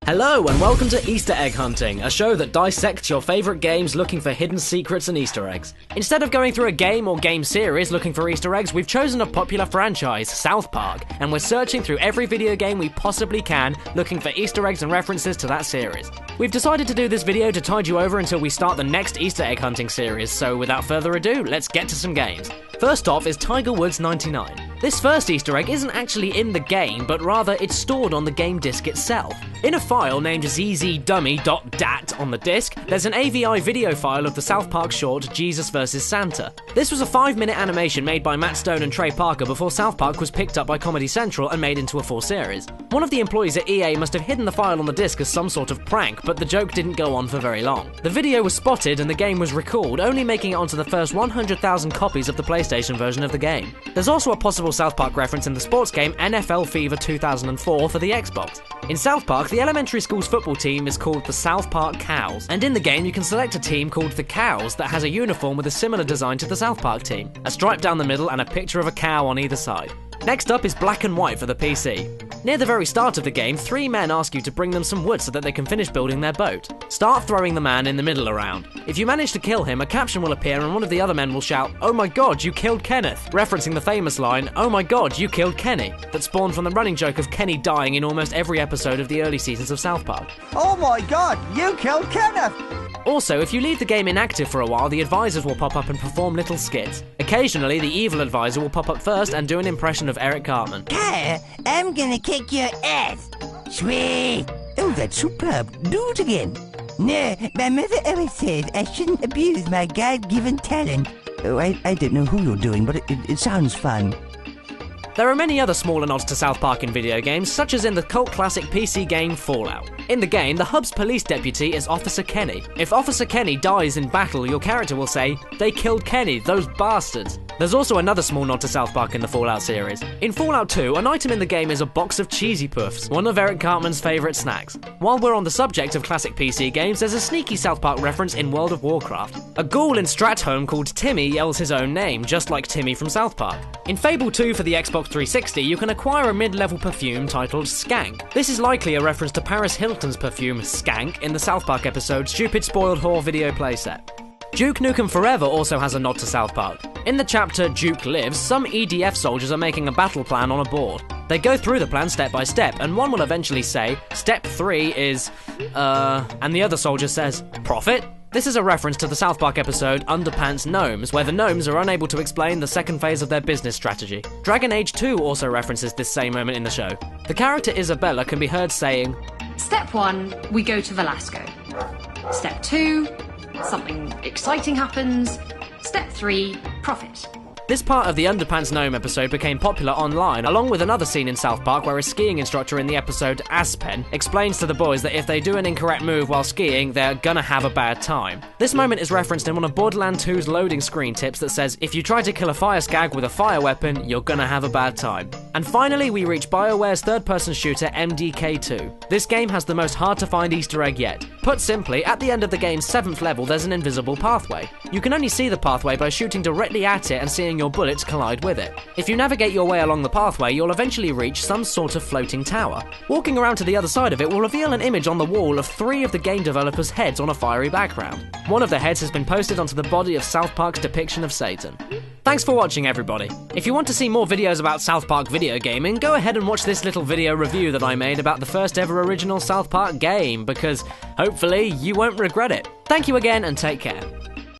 Hello and welcome to Easter Egg Hunting, a show that dissects your favourite games looking for hidden secrets and Easter eggs. Instead of going through a game or game series looking for Easter eggs, we've chosen a popular franchise, South Park, and we're searching through every video game we possibly can, looking for Easter eggs and references to that series. We've decided to do this video to tide you over until we start the next Easter Egg Hunting series, so without further ado, let's get to some games. First off is Tiger Woods 99. This first Easter egg isn't actually in the game, but rather it's stored on the game disc itself. In a file named zzDummy.dat on the disc, there's an AVI video file of the South Park short Jesus vs. Santa. This was a 5-minute animation made by Matt Stone and Trey Parker before South Park was picked up by Comedy Central and made into a full series. One of the employees at EA must have hidden the file on the disc as some sort of prank, but the joke didn't go on for very long. The video was spotted and the game was recalled, only making it onto the first 100,000 copies of the PlayStation version of the game. There's also a possible South Park reference in the sports game NFL Fever 2004 for the Xbox. In South Park, the elementary school's football team is called the South Park Cows, and in the game you can select a team called the Cows that has a uniform with a similar design to the South Park team, a stripe down the middle and a picture of a cow on either side. Next up is Black and White for the PC. Near the very start of the game, 3 men ask you to bring them some wood so that they can finish building their boat. Start throwing the man in the middle around. If you manage to kill him, a caption will appear and one of the other men will shout, "Oh my god, you killed Kenneth," referencing the famous line, "Oh my god, you killed Kenny," that spawned from the running joke of Kenny dying in almost every episode of the early seasons of South Park. Oh my god, you killed Kenneth! Also, if you leave the game inactive for a while, the advisors will pop up and perform little skits. Occasionally, the evil advisor will pop up first and do an impression of Eric Cartman. Kyle, I'm gonna kick your ass. Sweet. Oh, that's superb. Do it again. No, my mother always says I shouldn't abuse my God-given talent. Oh, I don't know who you're doing, but it sounds fun. There are many other smaller nods to South Park in video games, such as in the cult classic PC game Fallout. In the game, the hub's police deputy is Officer Kenny. If Officer Kenny dies in battle, your character will say, "They killed Kenny, those bastards." There's also another small nod to South Park in the Fallout series. In Fallout 2, an item in the game is a box of Cheesy Puffs, one of Eric Cartman's favourite snacks. While we're on the subject of classic PC games, there's a sneaky South Park reference in World of Warcraft. A ghoul in Stratholme called Timmy yells his own name, just like Timmy from South Park. In Fable 2 for the Xbox 360, you can acquire a mid-level perfume titled Skank. This is likely a reference to Paris Hilton's perfume Skank in the South Park episode Stupid Spoiled Whore video playset. Duke Nukem Forever also has a nod to South Park. In the chapter Duke Lives, some EDF soldiers are making a battle plan on a board. They go through the plan step by step, and one will eventually say, "Step 3 is, and the other soldier says, "Profit?" This is a reference to the South Park episode Underpants Gnomes, where the gnomes are unable to explain the second phase of their business strategy. Dragon Age 2 also references this same moment in the show. The character Isabella can be heard saying, Step 1, we go to Velasco. Step 2, something exciting happens. Step 3, profit. This part of the Underpants Gnome episode became popular online, along with another scene in South Park where a skiing instructor in the episode Aspen explains to the boys that if they do an incorrect move while skiing, they're gonna have a bad time. This moment is referenced in one of Borderlands 2's loading screen tips that says, if you try to kill a fire skag with a fire weapon, you're gonna have a bad time. And finally, we reach BioWare's third-person shooter MDK2. This game has the most hard-to-find Easter egg yet. Put simply, at the end of the game's 7th level, there's an invisible pathway. You can only see the pathway by shooting directly at it and seeing your bullets collide with it. If you navigate your way along the pathway, you'll eventually reach some sort of floating tower. Walking around to the other side of it will reveal an image on the wall of 3 of the game developers' heads on a fiery background. One of the heads has been posted onto the body of South Park's depiction of Satan. Thanks for watching, everybody. If you want to see more videos about South Park video gaming, go ahead and watch this little video review that I made about the first ever original South Park game, because hopefully you won't regret it. Thank you again and take care.